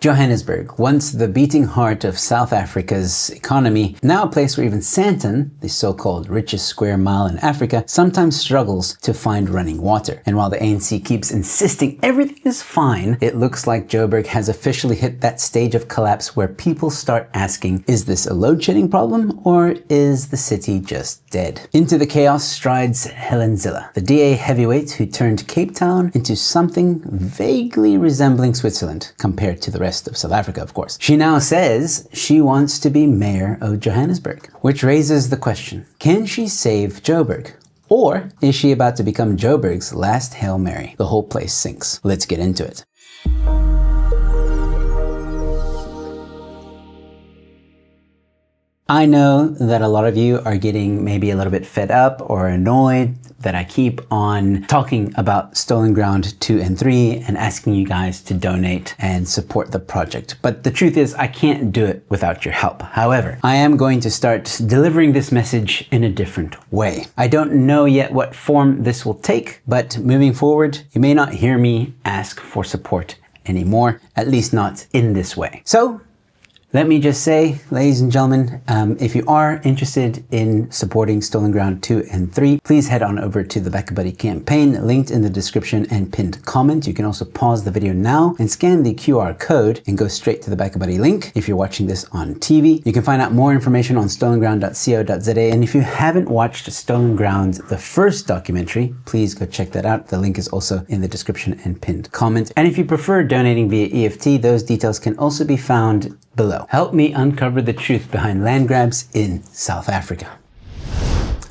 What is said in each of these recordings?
Johannesburg, once the beating heart of South Africa's economy, now a place where even Sandton, the so-called richest square mile in Africa, sometimes struggles to find running water. And while the ANC keeps insisting everything is fine, it looks like Joburg has officially hit that stage of collapse where people start asking, is this a load-shedding problem or is the city just dead? Into the chaos strides Helen Zille, the DA heavyweight who turned Cape Town into something vaguely resembling Switzerland compared to the rest of South Africa, of course. She now says she wants to be mayor of Johannesburg, which raises the question, can she save Joburg? Or is she about to become Joburg's last Hail Mary? The whole place sinks. Let's get into it. I know that a lot of you are getting maybe a little bit fed up or annoyed that I keep on talking about Stolen Ground 2 and 3 and asking you guys to donate and support the project. But the truth is I can't do it without your help. However, I am going to start delivering this message in a different way. I don't know yet what form this will take, but moving forward, you may not hear me ask for support anymore, at least not in this way. So, let me just say, ladies and gentlemen, if you are interested in supporting Stolen Ground 2 and 3, please head on over to the BackaBuddy campaign, linked in the description and pinned comment. You can also pause the video now and scan the QR code and go straight to the BackaBuddy link if you're watching this on TV. You can find out more information on stolenground.co.za, and if you haven't watched Stolen Ground, the first documentary, please go check that out. The link is also in the description and pinned comment. And if you prefer donating via EFT, those details can also be found below. Help me uncover the truth behind land grabs in South Africa.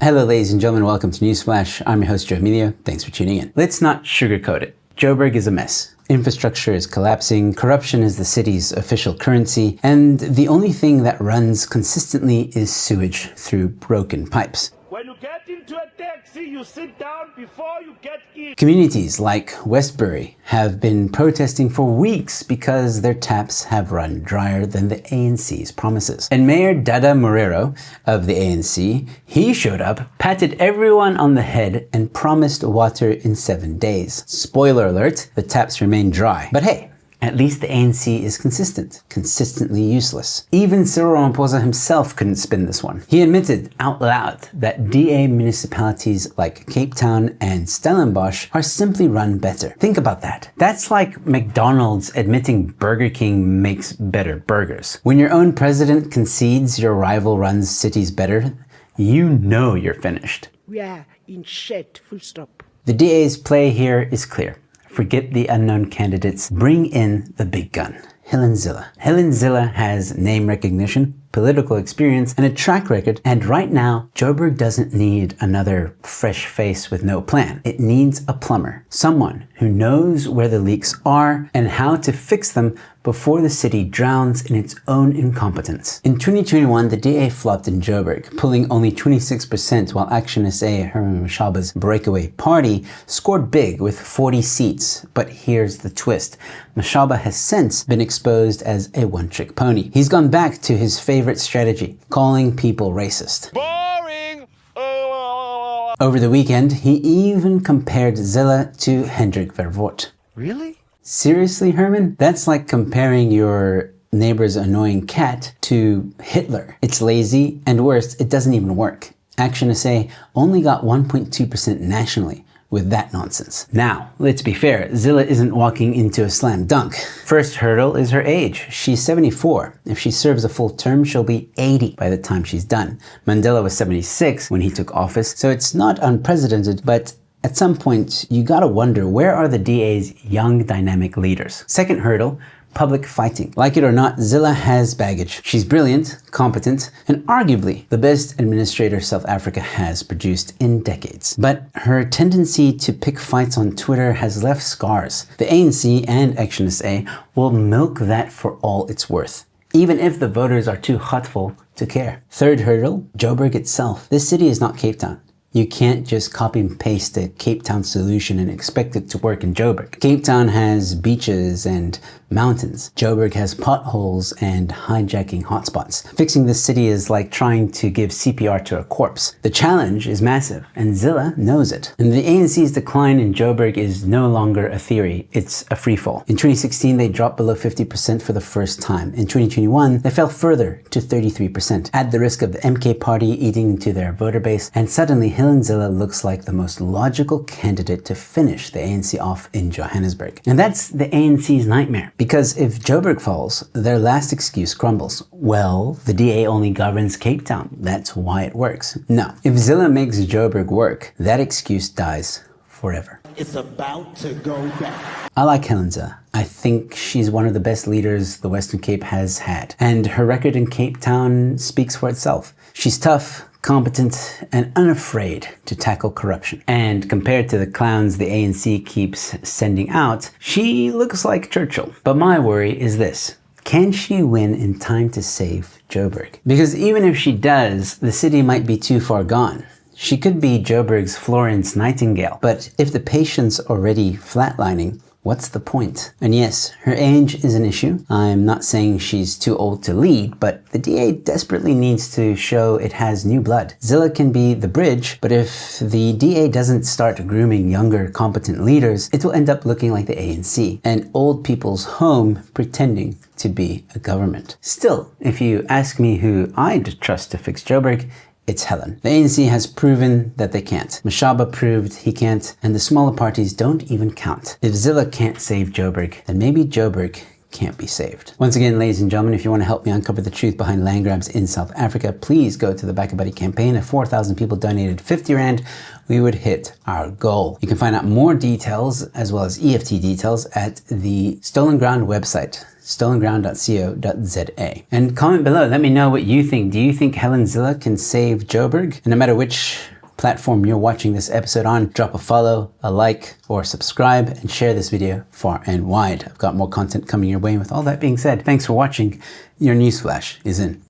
Hello ladies and gentlemen, welcome to Newsflash. I'm your host Emilio. Thanks for tuning in. Let's not sugarcoat it. Joburg is a mess. Infrastructure is collapsing, corruption is the city's official currency, and the only thing that runs consistently is sewage through broken pipes. When you get into a taxi, you sit down before you get in. Communities like Westbury have been protesting for weeks because their taps have run drier than the ANC's promises. And Mayor Dada Morero of the ANC, he showed up, patted everyone on the head, and promised water in 7 days. Spoiler alert, the taps remain dry. But hey, at least the ANC is consistently useless. Even Cyril Ramaphosa himself couldn't spin this one. He admitted out loud that DA municipalities like Cape Town and Stellenbosch are simply run better. Think about that. That's like McDonald's admitting Burger King makes better burgers. When your own president concedes your rival runs cities better, you know you're finished. We are in shit, full stop. The DA's play here is clear. Forget the unknown candidates, bring in the big gun, Helen Zille. Helen Zille has name recognition, political experience, and a track record, and right now, Joburg doesn't need another fresh face with no plan. It needs a plumber, someone who knows where the leaks are and how to fix them before the city drowns in its own incompetence. In 2021, the DA flopped in Joburg, pulling only 26%, while Action SA, Herman Mashaba's breakaway party, scored big with 40 seats. But here's the twist. Mashaba has since been exposed as a one-trick pony. He's gone back to his favorite strategy, calling people racist. Boring! Over the weekend, he even compared Zille to Hendrik Verwoerd. Really? Seriously, Herman? That's like comparing your neighbor's annoying cat to Hitler. It's lazy, and worse, it doesn't even work. Action SA only got 1.2% nationally with that nonsense. Now, let's be fair, Zille isn't walking into a slam dunk. First hurdle is her age. She's 74. If she serves a full term, she'll be 80 by the time she's done. Mandela was 76 when he took office, so it's not unprecedented, but at some point, you gotta wonder, where are the DA's young dynamic leaders? Second hurdle, public fighting. Like it or not, Zille has baggage. She's brilliant, competent, and arguably the best administrator South Africa has produced in decades. But her tendency to pick fights on Twitter has left scars. The ANC and Action SA will milk that for all it's worth, even if the voters are too hurtful to care. Third hurdle, Joburg itself. This city is not Cape Town. You can't just copy and paste the Cape Town solution and expect it to work in Joburg. Cape Town has beaches and mountains. Joburg has potholes and hijacking hotspots. Fixing this city is like trying to give CPR to a corpse. The challenge is massive, and Zille knows it. And the ANC's decline in Joburg is no longer a theory, it's a freefall. In 2016, they dropped below 50% for the first time. In 2021, they fell further to 33%, at the risk of the MK party eating into their voter base, and suddenly Helen Zille looks like the most logical candidate to finish the ANC off in Johannesburg. And that's the ANC's nightmare, because if Joburg falls, their last excuse crumbles. Well, the DA only governs Cape Town, that's why it works. No, if Zille makes Joburg work, that excuse dies forever. It's about to go back. I like Helen Zille. I think she's one of the best leaders the Western Cape has had, and her record in Cape Town speaks for itself. She's tough, competent, and unafraid to tackle corruption. And compared to the clowns the ANC keeps sending out, she looks like Churchill. But my worry is this: can she win in time to save Joburg? Because even if she does, the city might be too far gone. She could be Joburg's Florence Nightingale, but if the patient's already flatlining, what's the point? And yes, her age is an issue. I'm not saying she's too old to lead, but the DA desperately needs to show it has new blood. Zille can be the bridge, but if the DA doesn't start grooming younger, competent leaders, it will end up looking like the ANC, an old people's home pretending to be a government. Still, if you ask me who I'd trust to fix Joburg, it's Helen. The ANC has proven that they can't. Mashaba proved he can't, and the smaller parties don't even count. If Zille can't save Joburg, then maybe Joburg can't be saved. Once again, ladies and gentlemen, if you want to help me uncover the truth behind land grabs in South Africa, please go to the Back a Buddy campaign. If 4,000 people donated 50 Rand, we would hit our goal. You can find out more details as well as EFT details at the Stolen Ground website, stolenground.co.za. And comment below, let me know what you think. Do you think Helen Zille can save Joburg? And no matter which platform you're watching this episode on, drop a follow, a like, or subscribe, and share this video far and wide. I've got more content coming your way. With all that being said, thanks for watching. Your newsflash is in.